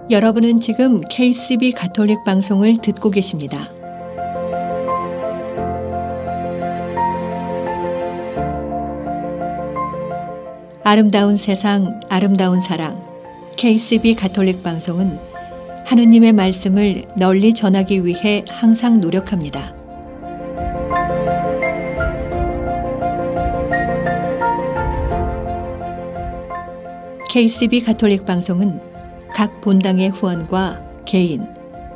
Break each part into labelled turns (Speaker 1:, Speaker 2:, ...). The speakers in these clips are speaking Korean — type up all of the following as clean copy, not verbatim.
Speaker 1: 여러분은 지금 KCB 가톨릭 방송을 듣고 계십니다. 아름다운 세상, 아름다운 사랑. KCB 가톨릭 방송은 하느님의 말씀을 널리 전하기 위해 항상 노력합니다. KCB 가톨릭 방송은 각 본당의 후원과 개인,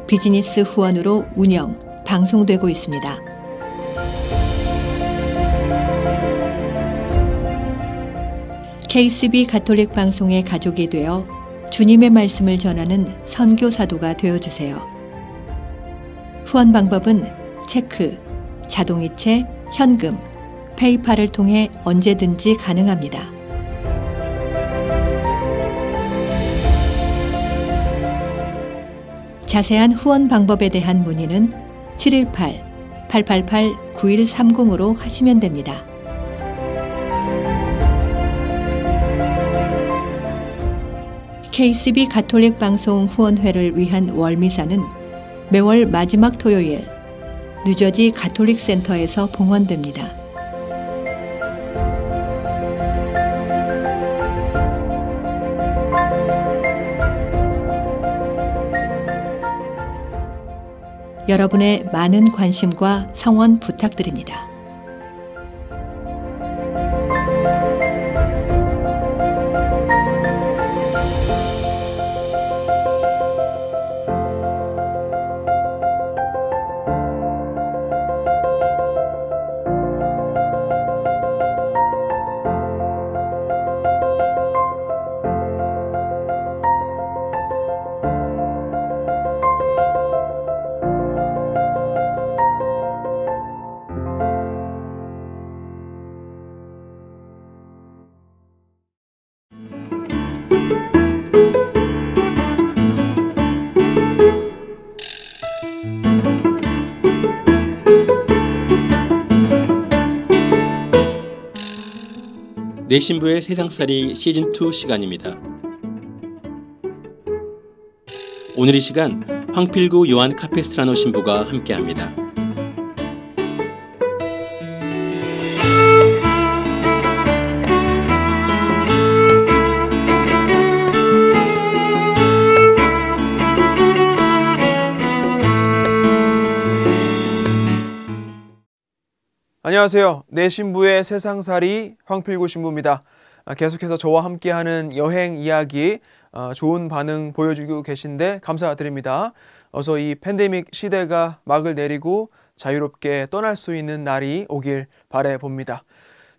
Speaker 1: 비즈니스 후원으로 운영, 방송되고 있습니다. KCB 가톨릭 방송의 가족이 되어 주님의 말씀을 전하는 선교사도가 되어주세요. 후원 방법은 체크, 자동이체, 현금, 페이팔을 통해 언제든지 가능합니다. 자세한 후원 방법에 대한 문의는 718-888-9130으로 하시면 됩니다. KCB 가톨릭 방송 후원회를 위한 월미사는 매월 마지막 토요일 뉴저지 가톨릭 센터에서 봉헌됩니다. 여러분의 많은 관심과 성원 부탁드립니다.
Speaker 2: 내 신부의 세상살이 시즌2 시간입니다. 오늘 이 시간 황필구 요한 카페스트라노 신부가 함께합니다.
Speaker 3: 안녕하세요. 내 신부의 세상살이 황필구 신부입니다. 계속해서 저와 함께하는 여행 이야기 좋은 반응 보여주고 계신데 감사드립니다. 어서 이 팬데믹 시대가 막을 내리고 자유롭게 떠날 수 있는 날이 오길 바라봅니다.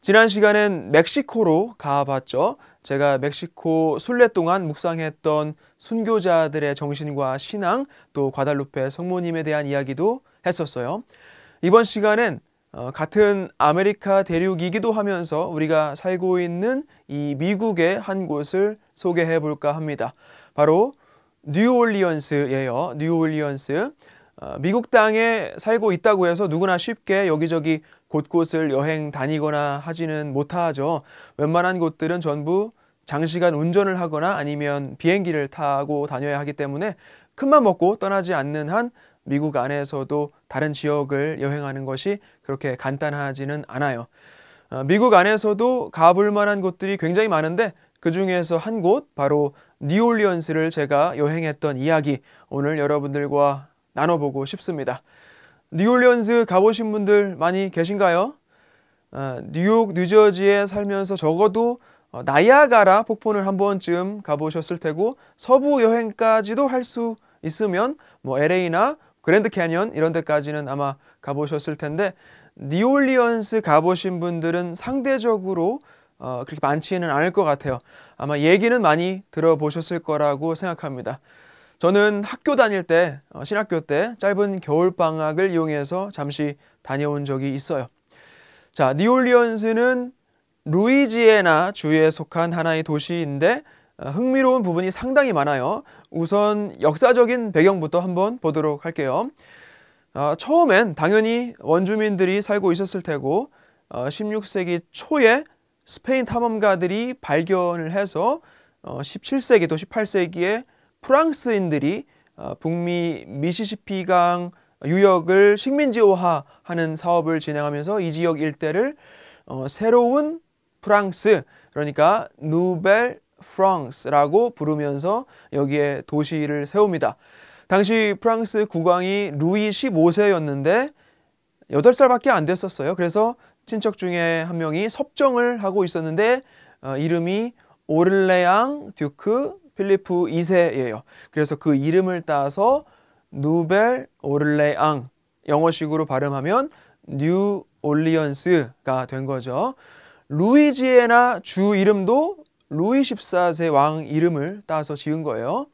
Speaker 3: 지난 시간엔 멕시코로 가봤죠. 제가 멕시코 순례 동안 묵상했던 순교자들의 정신과 신앙, 또 과달루페 성모님에 대한 이야기도 했었어요. 이번 시간엔 같은 아메리카 대륙이기도 하면서 우리가 살고 있는 이 미국의 한 곳을 소개해 볼까 합니다. 바로 뉴올리언스예요. 뉴올리언스. 미국 땅에 살고 있다고 해서 누구나 쉽게 여기저기 곳곳을 여행 다니거나 하지는 못하죠. 웬만한 곳들은 전부 장시간 운전을 하거나 아니면 비행기를 타고 다녀야 하기 때문에 큰맘 먹고 떠나지 않는 한 미국 안에서도 다른 지역을 여행하는 것이 그렇게 간단하지는 않아요. 미국 안에서도 가볼 만한 곳들이 굉장히 많은데 그 중에서 한 곳, 바로 뉴올리언스를 제가 여행했던 이야기 오늘 여러분들과 나눠보고 싶습니다. 뉴올리언스 가보신 분들 많이 계신가요? 뉴욕, 뉴저지에 살면서 적어도 나이아가라 폭포는 한 번쯤 가보셨을 테고 서부 여행까지도 할 수 있으면 뭐 LA나 그랜드 캐년 이런 데까지는 아마 가보셨을 텐데 뉴올리언스 가보신 분들은 상대적으로 그렇게 많지는 않을 것 같아요. 아마 얘기는 많이 들어보셨을 거라고 생각합니다. 저는 학교 다닐 때, 신학교 때 짧은 겨울방학을 이용해서 잠시 다녀온 적이 있어요. 자, 뉴올리언스는 루이지애나 주에 속한 하나의 도시인데 흥미로운 부분이 상당히 많아요. 우선 역사적인 배경부터 한번 보도록 할게요. 처음엔 당연히 원주민들이 살고 있었을 테고 16세기 초에 스페인 탐험가들이 발견을 해서 17세기 또 18세기에 프랑스인들이 북미 미시시피강 유역을 식민지화하는 사업을 진행하면서 이 지역 일대를 새로운 프랑스, 그러니까 누벨 프랑스라고 부르면서 여기에 도시를 세웁니다. 당시 프랑스 국왕이 루이 15세였는데 8살밖에 안 됐었어요. 그래서 친척 중에 한 명이 섭정을 하고 있었는데 이름이 오를레앙 듀크 필리프 2세예요. 그래서 그 이름을 따서 누벨 오를레앙, 영어식으로 발음하면 뉴 올리언스가 된 거죠. 루이지애나 주 이름도 루이 14세 왕 이름을 따서 지은 거예요.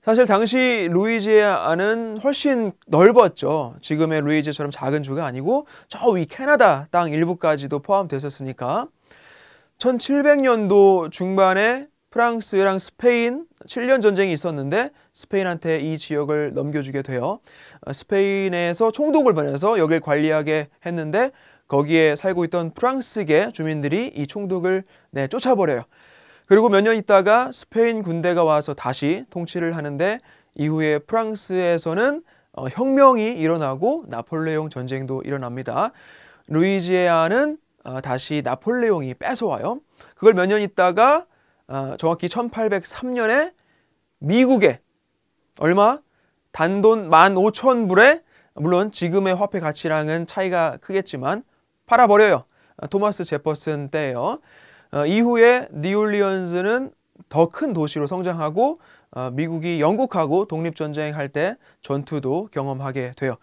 Speaker 3: 사실 당시 루이지애아는 훨씬 넓었죠. 지금의 루이지처럼 작은 주가 아니고 저 위 캐나다 땅 일부까지도 포함됐었으니까 1700년도 중반에 프랑스랑 스페인 7년 전쟁이 있었는데 스페인한테 이 지역을 넘겨주게 돼요. 스페인에서 총독을 보내서 여길 관리하게 했는데 거기에 살고 있던 프랑스계 주민들이 이 총독을 쫓아버려요. 그리고 몇 년 있다가 스페인 군대가 와서 다시 통치를 하는데 이후에 프랑스에서는 혁명이 일어나고 나폴레옹 전쟁도 일어납니다. 루이지애아는 다시 나폴레옹이 뺏어와요. 그걸 몇 년 있다가 정확히 1803년에 미국에 얼마? 단돈 15,000불에 물론 지금의 화폐 가치랑은 차이가 크겠지만 팔아버려요. 토마스 제퍼슨 때예요. 이후에 뉴올리언스는 더 큰 도시로 성장하고 미국이 영국하고 독립전쟁할 때 전투도 경험하게 돼요.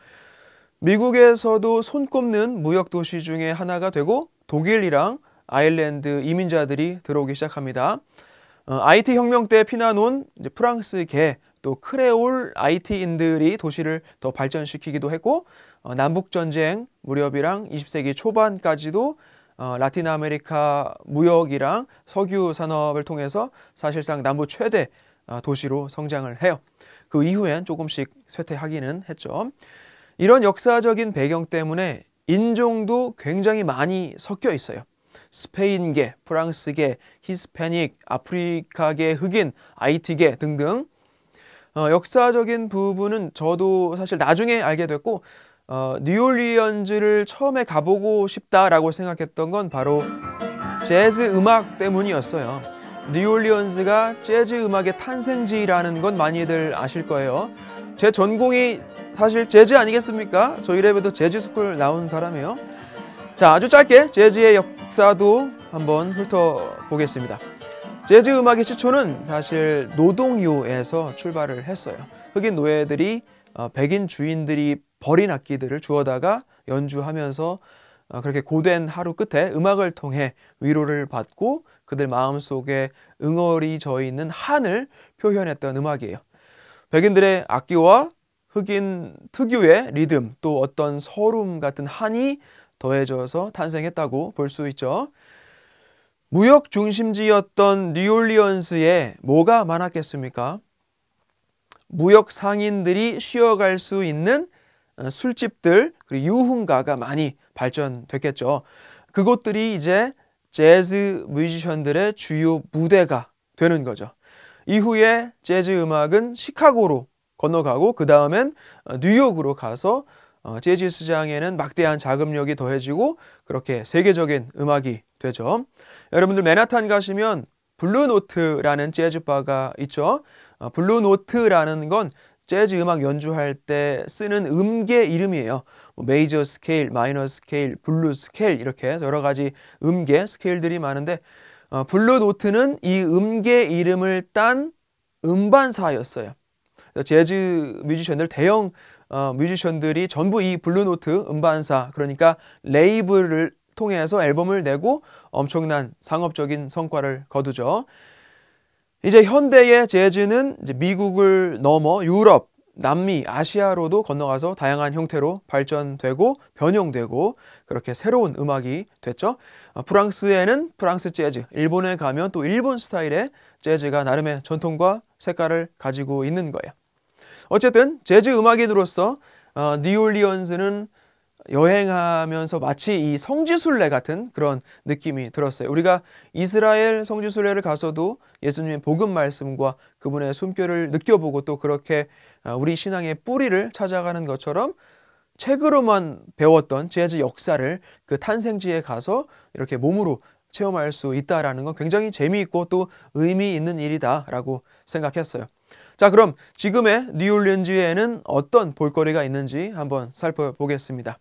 Speaker 3: 미국에서도 손꼽는 무역도시 중에 하나가 되고 독일이랑 아일랜드 이민자들이 들어오기 시작합니다. IT 혁명 때 피난온 프랑스계 또 크레올 IT인들이 도시를 더 발전시키기도 했고 남북전쟁 무렵이랑 20세기 초반까지도 라틴 아메리카 무역이랑 석유 산업을 통해서 사실상 남부 최대 도시로 성장을 해요. 그 이후엔 조금씩 쇠퇴하기는 했죠. 이런 역사적인 배경 때문에 인종도 굉장히 많이 섞여 있어요. 스페인계, 프랑스계, 히스패닉, 아프리카계, 흑인, IT계 등등. 역사적인 부분은 저도 사실 나중에 알게 됐고 뉴올리언즈를 처음에 가보고 싶다라고 생각했던 건 바로 재즈 음악 때문이었어요. 뉴올리언즈가 재즈 음악의 탄생지라는 건 많이들 아실 거예요. 제 전공이 사실 재즈 아니겠습니까? 저희 랩에도 재즈 스쿨 나온 사람이에요. 자, 아주 짧게 재즈의 역사도 한번 훑어보겠습니다. 재즈 음악의 시초는 사실 노동요에서 출발을 했어요. 흑인 노예들이 백인 주인들이 버린 악기들을 주워다가 연주하면서 그렇게 고된 하루 끝에 음악을 통해 위로를 받고 그들 마음속에 응어리 져 있는 한을 표현했던 음악이에요. 백인들의 악기와 흑인 특유의 리듬 또 어떤 서름 같은 한이 더해져서 탄생했다고 볼 수 있죠. 무역 중심지였던 뉴올리언스에 뭐가 많았겠습니까? 무역 상인들이 쉬어갈 수 있는 술집들 그리고 유흥가가 많이 발전됐겠죠. 그곳들이 이제 재즈 뮤지션들의 주요 무대가 되는 거죠. 이후에 재즈 음악은 시카고로 건너가고 그 다음엔 뉴욕으로 가서 재즈 시장에는 막대한 자금력이 더해지고 그렇게 세계적인 음악이 되죠. 여러분들 맨하탄 가시면 블루노트라는 재즈 바가 있죠. 블루노트라는 건 재즈 음악 연주할 때 쓰는 음계 이름이에요. 메이저 스케일, 마이너 스케일, 블루 스케일 이렇게 여러 가지 음계 스케일들이 많은데 블루노트는 이 음계 이름을 딴 음반사였어요. 재즈 뮤지션들 대형 뮤지션들이 전부 이 블루노트 음반사 그러니까 레이블을 통해서 앨범을 내고 엄청난 상업적인 성과를 거두죠. 이제 현대의 재즈는 이제 미국을 넘어 유럽, 남미, 아시아로도 건너가서 다양한 형태로 발전되고 변형되고 그렇게 새로운 음악이 됐죠. 프랑스에는 프랑스 재즈, 일본에 가면 또 일본 스타일의 재즈가 나름의 전통과 색깔을 가지고 있는 거예요. 어쨌든 재즈 음악인으로서 뉴올리언스는 여행하면서 마치 이 성지순례 같은 그런 느낌이 들었어요. 우리가 이스라엘 성지순례를 가서도 예수님의 복음 말씀과 그분의 숨결을 느껴보고 또 그렇게 우리 신앙의 뿌리를 찾아가는 것처럼 책으로만 배웠던 재즈 역사를 그 탄생지에 가서 이렇게 몸으로 체험할 수 있다라는 건 굉장히 재미있고 또 의미 있는 일이다라고 생각했어요. 자, 그럼 지금의 뉴올리언즈에는 어떤 볼거리가 있는지 한번 살펴보겠습니다.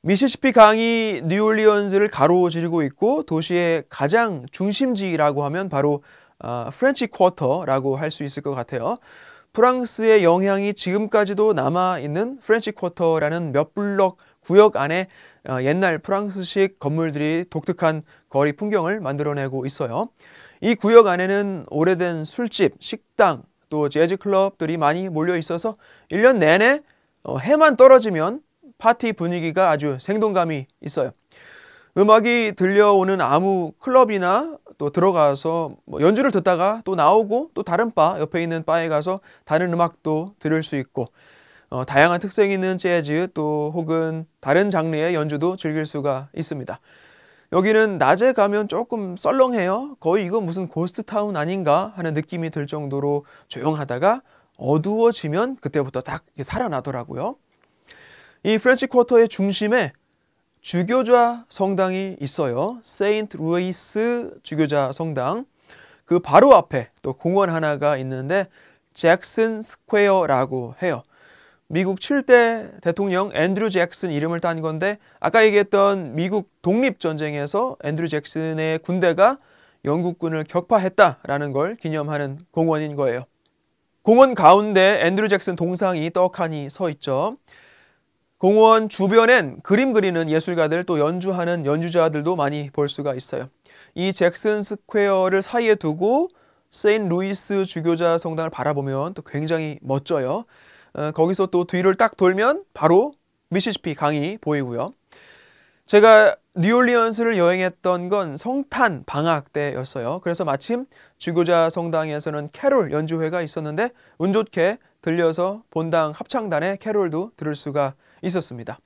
Speaker 3: 미시시피 강이 뉴올리언즈를 가로지르고 있고 도시의 가장 중심지라고 하면 바로 프렌치 쿼터라고 할 수 있을 것 같아요. 프랑스의 영향이 지금까지도 남아있는 프렌치 쿼터라는 몇 블럭 구역 안에 옛날 프랑스식 건물들이 독특한 거리 풍경을 만들어내고 있어요. 이 구역 안에는 오래된 술집, 식당, 또 재즈 클럽들이 많이 몰려 있어서 1년 내내 해만 떨어지면 파티 분위기가 아주 생동감이 있어요. 음악이 들려오는 아무 클럽이나 또 들어가서 연주를 듣다가 또 나오고 또 다른 바, 옆에 있는 바에 가서 다른 음악도 들을 수 있고 다양한 특색 있는 재즈 또 혹은 다른 장르의 연주도 즐길 수가 있습니다. 여기는 낮에 가면 조금 썰렁해요. 거의 이거 무슨 고스트타운 아닌가 하는 느낌이 들 정도로 조용하다가 어두워지면 그때부터 딱 살아나더라고요. 이 프렌치 쿼터의 중심에 주교자 성당이 있어요. 세인트 루이스 주교자 성당. 그 바로 앞에 또 공원 하나가 있는데 잭슨 스퀘어라고 해요. 미국 7대 대통령 앤드류 잭슨 이름을 딴 건데 아까 얘기했던 미국 독립전쟁에서 앤드류 잭슨의 군대가 영국군을 격파했다라는 걸 기념하는 공원인 거예요. 공원 가운데 앤드류 잭슨 동상이 떡하니 서 있죠. 공원 주변엔 그림 그리는 예술가들 또 연주하는 연주자들도 많이 볼 수가 있어요. 이 잭슨 스퀘어를 사이에 두고 세인트 루이스 주교자 성당을 바라보면 또 굉장히 멋져요. 거기서 또 뒤를 딱 돌면 바로 미시시피 강이 보이고요. 제가 뉴올리언스를 여행했던 건 성탄 방학 때였어요. 그래서 마침 주교자 성당에서는 캐롤 연주회가 있었는데 운 좋게 들려서 본당 합창단의 캐롤도 들을 수가 있었습니다.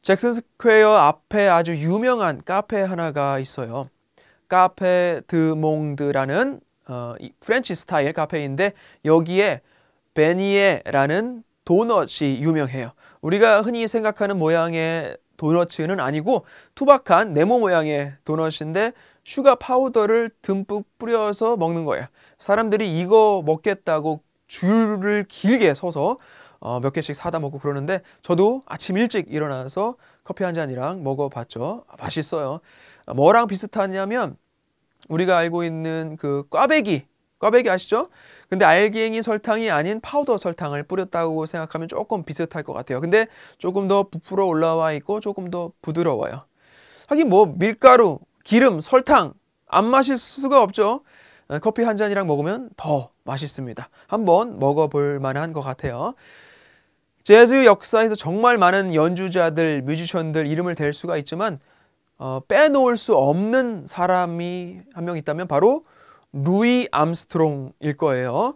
Speaker 3: 잭슨 스퀘어 앞에 아주 유명한 카페 하나가 있어요. 카페 드 몽드라는 프렌치 스타일 카페인데 여기에 베니에라는 도넛이 유명해요. 우리가 흔히 생각하는 모양의 도넛은 아니고 투박한 네모 모양의 도넛인데 슈가 파우더를 듬뿍 뿌려서 먹는 거예요. 사람들이 이거 먹겠다고 줄을 길게 서서 몇 개씩 사다 먹고 그러는데 저도 아침 일찍 일어나서 커피 한 잔이랑 먹어봤죠. 맛있어요. 뭐랑 비슷하냐면 우리가 알고 있는 그 꽈배기 아시죠? 근데 알갱이 설탕이 아닌 파우더 설탕을 뿌렸다고 생각하면 조금 비슷할 것 같아요. 근데 조금 더 부풀어 올라와 있고 조금 더 부드러워요. 하긴 뭐 밀가루, 기름, 설탕 안 마실 수가 없죠. 커피 한 잔이랑 먹으면 더 맛있습니다. 한번 먹어볼 만한 것 같아요. 재즈 역사에서 정말 많은 연주자들, 뮤지션들 이름을 댈 수가 있지만 빼놓을 수 없는 사람이 한 명 있다면 바로 루이 암스트롱일 거예요.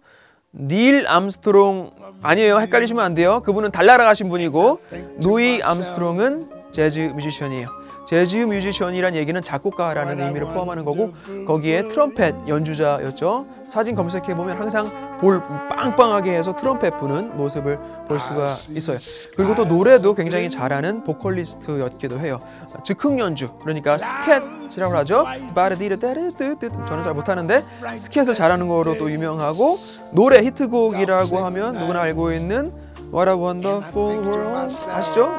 Speaker 3: 닐 암스트롱 아니에요. 헷갈리시면 안 돼요. 그분은 달나라 가신 분이고 루이 암스트롱은 재즈 뮤지션이에요. 재즈 뮤지션이란 얘기는 작곡가라는 의미를 포함하는 거고 거기에 트럼펫 연주자였죠. 사진 검색해보면 항상 볼 빵빵하게 해서 트럼펫 부는 모습을 볼 수가 있어요. 그리고 또 노래도 굉장히 잘하는 보컬리스트였기도 해요. 즉흥 연주, 그러니까 스캣이라고 하죠. 저는 잘 못하는데 스캣을 잘하는 거로 또 유명하고 노래 히트곡이라고 하면 누구나 알고 있는 What a Wonderful World 아시죠?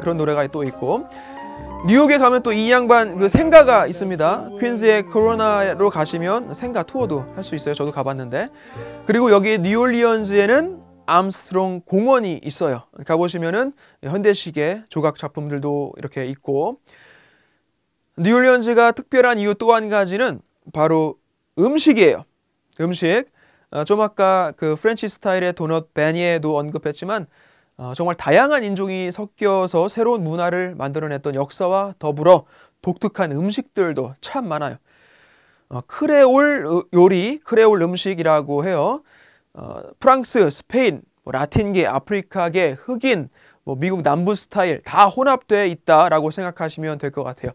Speaker 3: 그런 노래가 또 있고 뉴욕에 가면 또 이 양반 그 생가가 있습니다. 퀸즈의 코로나로 가시면 생가 투어도 할 수 있어요. 저도 가봤는데. 그리고 여기 뉴올리언즈에는 암스트롱 공원이 있어요. 가보시면은 현대식의 조각 작품들도 이렇게 있고 뉴올리언즈가 특별한 이유 또 한 가지는 바로 음식이에요. 음식. 좀 아까 그 프렌치 스타일의 도넛 베니에도 언급했지만 정말 다양한 인종이 섞여서 새로운 문화를 만들어냈던 역사와 더불어 독특한 음식들도 참 많아요. 크레올 요리, 크레올 음식이라고 해요. 프랑스, 스페인, 라틴계, 아프리카계, 흑인, 뭐 미국 남부 스타일 다 혼합되어 있다라고 생각하시면 될 것 같아요.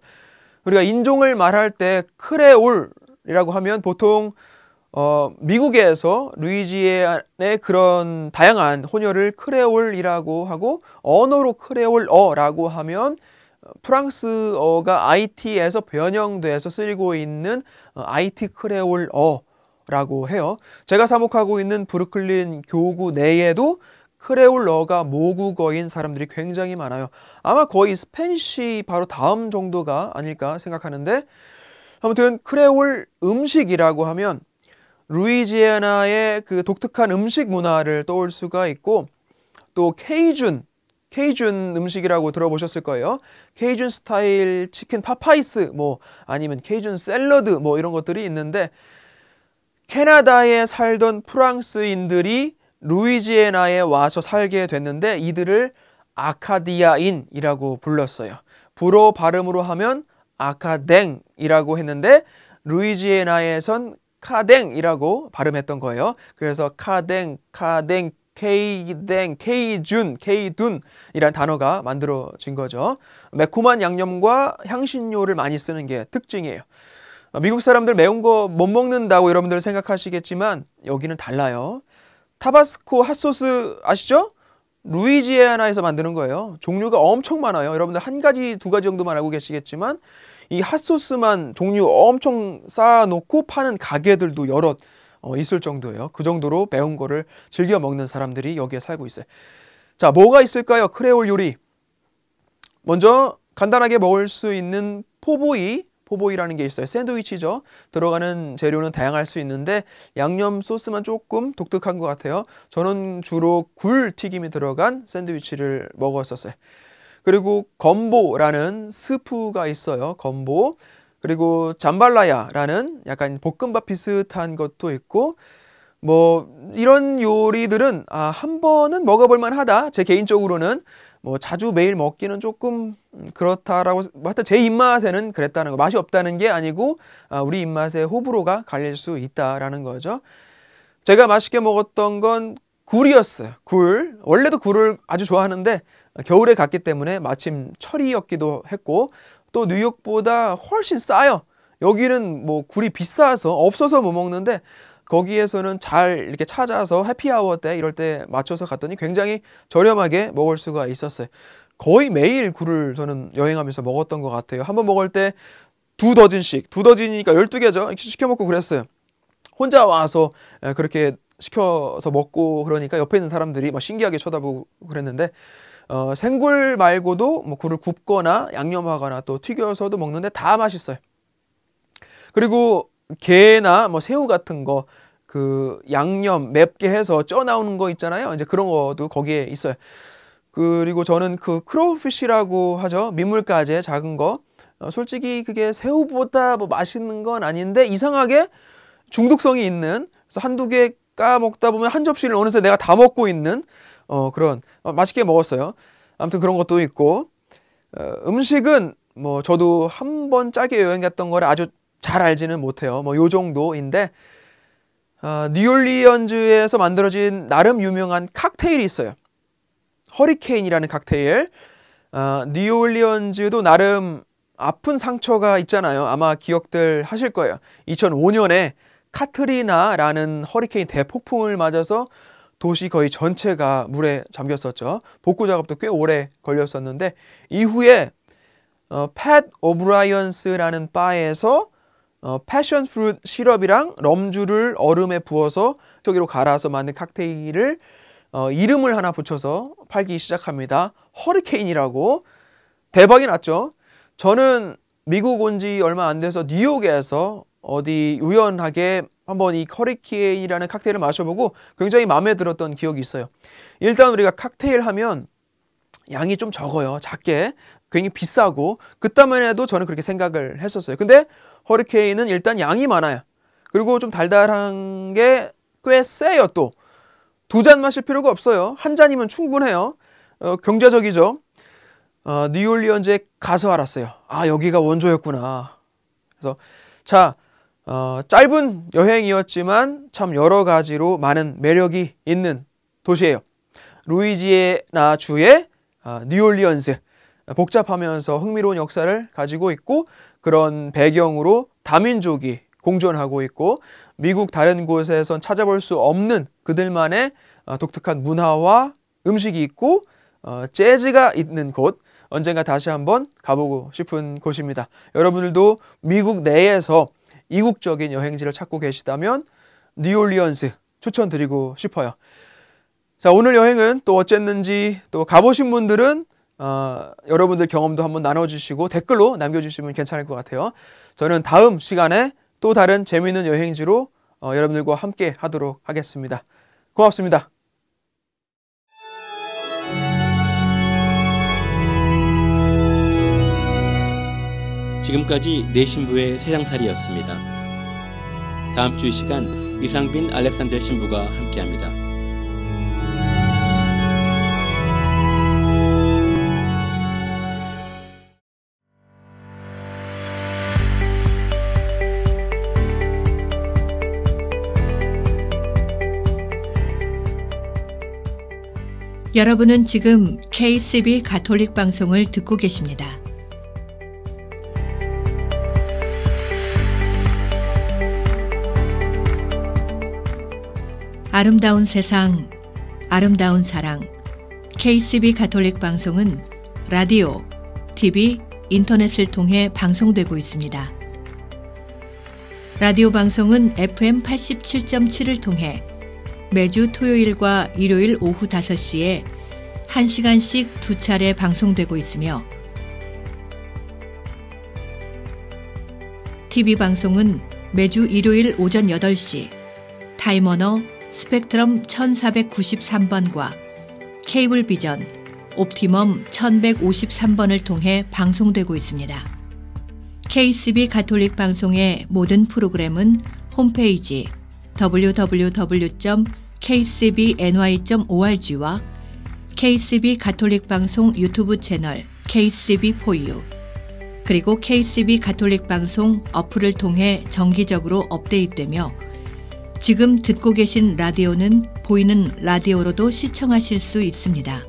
Speaker 3: 우리가 인종을 말할 때 크레올이라고 하면 보통 미국에서 루이지애나의 그런 다양한 혼혈을 크레올이라고 하고, 언어로 크레올어라고 하면 프랑스어가 IT에서 변형돼서 쓰이고 있는 IT 크레올어라고 해요. 제가 사목하고 있는 브루클린 교구 내에도 크레올어가 모국어인 사람들이 굉장히 많아요. 아마 거의 스페니쉬 바로 다음 정도가 아닐까 생각하는데, 아무튼 크레올 음식이라고 하면 루이지애나의 그 독특한 음식 문화를 떠올 수가 있고, 또 케이준 음식이라고 들어보셨을 거예요. 케이준 스타일 치킨 파파이스, 뭐 아니면 케이준 샐러드 뭐 이런 것들이 있는데, 캐나다에 살던 프랑스인들이 루이지애나에 와서 살게 됐는데 이들을 아카디아인이라고 불렀어요. 불어 발음으로 하면 아카댕이라고 했는데 루이지애나에선 카댕이라고 발음했던 거예요. 그래서 카댕, 케이댕, 케이둔이라는 단어가 만들어진 거죠. 매콤한 양념과 향신료를 많이 쓰는 게 특징이에요. 미국 사람들 매운 거 못 먹는다고 여러분들 생각하시겠지만 여기는 달라요. 타바스코 핫소스 아시죠? 루이지애나에서 만드는 거예요. 종류가 엄청 많아요. 여러분들 한 가지, 두 가지 정도만 알고 계시겠지만 이 핫소스만 종류 엄청 쌓아놓고 파는 가게들도 여럿 있을 정도예요. 그 정도로 매운 거를 즐겨 먹는 사람들이 여기에 살고 있어요. 자, 뭐가 있을까요? 크레올 요리. 먼저 간단하게 먹을 수 있는 포보이라는 게 있어요. 샌드위치죠. 들어가는 재료는 다양할 수 있는데 양념 소스만 조금 독특한 것 같아요. 저는 주로 굴 튀김이 들어간 샌드위치를 먹었었어요. 그리고 건보라는 스프가 있어요. 건보. 그리고 잠발라야라는 약간 볶음밥 비슷한 것도 있고, 뭐 이런 요리들은 한 번은 먹어볼 만하다. 제 개인적으로는 뭐 자주 매일 먹기는 조금 그렇다라고, 하여튼 제 입맛에는 그랬다는 거. 맛이 없다는 게 아니고 우리 입맛에 호불호가 갈릴 수 있다라는 거죠. 제가 맛있게 먹었던 건 굴이었어요. 굴. 원래도 굴을 아주 좋아하는데 겨울에 갔기 때문에 마침 철이었기도 했고, 또 뉴욕보다 훨씬 싸요. 여기는 뭐 굴이 비싸서 없어서 못 먹는데 거기에서는 잘 이렇게 찾아서 해피아워 때 이럴 때 맞춰서 갔더니 굉장히 저렴하게 먹을 수가 있었어요. 거의 매일 굴을 저는 여행하면서 먹었던 것 같아요. 한번 먹을 때 2더진씩, 2더진이니까 12개죠. 시켜 먹고 그랬어요. 혼자 와서 그렇게 시켜서 먹고 그러니까 옆에 있는 사람들이 막 신기하게 쳐다보고 그랬는데, 생굴 말고도 뭐 굴을 굽거나 양념하거나 또 튀겨서도 먹는데 다 맛있어요. 그리고 게나 뭐 새우 같은 거 그 양념 맵게 해서 쪄 나오는 거 있잖아요. 이제 그런 것도 거기에 있어요. 그리고 저는 그 크로우피쉬라고 하죠. 민물가재 작은 거. 솔직히 그게 새우보다 뭐 맛있는 건 아닌데 이상하게 중독성이 있는, 그래서 한두 개 까먹다 보면 한 접시를 어느새 내가 다 먹고 있는 그런 맛있게 먹었어요. 아무튼 그런 것도 있고, 음식은 뭐 저도 한 번 짧게 여행 갔던 거를 아주 잘 알지는 못해요. 뭐 요 정도인데, 뉴올리언즈에서 만들어진 나름 유명한 칵테일이 있어요. 허리케인이라는 칵테일. 뉴올리언즈도 나름 아픈 상처가 있잖아요. 아마 기억들 하실 거예요. 2005년에 카트리나라는 허리케인 대폭풍을 맞아서 도시 거의 전체가 물에 잠겼었죠. 복구 작업도 꽤 오래 걸렸었는데, 이후에 팻 오브라이언스라는 바에서 패션 프루트 시럽이랑 럼주를 얼음에 부어서 저기로 갈아서 만든 칵테일을 이름을 하나 붙여서 팔기 시작합니다. 허리케인이라고. 대박이 났죠. 저는 미국 온 지 얼마 안 돼서 뉴욕에서 어디 우연하게 한번 이 허리케인이라는 칵테일을 마셔보고 굉장히 마음에 들었던 기억이 있어요. 일단 우리가 칵테일 하면 양이 좀 적어요. 작게. 괜히 비싸고. 그때만 해도 저는 그렇게 생각을 했었어요. 근데 허리케인은 일단 양이 많아요. 그리고 좀 달달한 게 꽤 세요. 또 2잔 마실 필요가 없어요. 한 잔이면 충분해요. 경제적이죠. 뉴올리언즈에 가서 알았어요. 여기가 원조였구나. 그래서 자, 짧은 여행이었지만 참 여러 가지로 많은 매력이 있는 도시예요. 루이지애나 주의 뉴올리언스, 복잡하면서 흥미로운 역사를 가지고 있고 그런 배경으로 다민족이 공존하고 있고 미국 다른 곳에선 찾아볼 수 없는 그들만의 독특한 문화와 음식이 있고 재즈가 있는 곳, 언젠가 다시 한번 가보고 싶은 곳입니다. 여러분들도 미국 내에서 이국적인 여행지를 찾고 계시다면 뉴올리언스 추천드리고 싶어요. 자, 오늘 여행은 또 어쨌는지, 또 가보신 분들은 여러분들 경험도 한번 나눠주시고 댓글로 남겨주시면 괜찮을 것 같아요. 저는 다음 시간에 또 다른 재미있는 여행지로 여러분들과 함께 하도록 하겠습니다. 고맙습니다.
Speaker 2: 지금까지 내신부의 세상살이였습니다. 다음 주 이 시간 이상빈 알렉산더 신부가 함께합니다.
Speaker 1: 여러분은 지금 KCB 가톨릭 방송을 듣고 계십니다. 아름다운 세상, 아름다운 사랑. KCB 가톨릭 방송은 라디오, TV, 인터넷을 통해 방송되고 있습니다. 라디오 방송은 FM 87.7을 통해 매주 토요일과 일요일 오후 5시에 1시간씩 2차례 방송되고 있으며 TV 방송은 매주 일요일 오전 8시 타임워너 스펙트럼 1493번과 케이블 비전 옵티멈 1153번을 통해 방송되고 있습니다. KCB 가톨릭 방송의 모든 프로그램은 홈페이지 www.kcbny.org와 KCB 가톨릭 방송 유튜브 채널 KCB4U 그리고 KCB 가톨릭 방송 어플을 통해 정기적으로 업데이트되며 지금 듣고 계신 라디오는 보이는 라디오로도 시청하실 수 있습니다.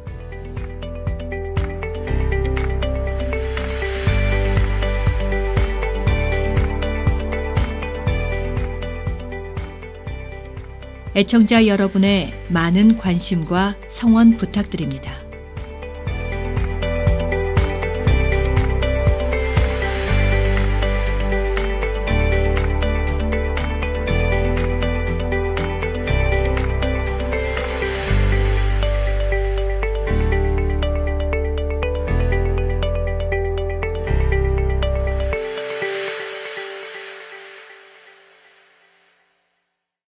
Speaker 1: 애청자 여러분의 많은 관심과 성원 부탁드립니다.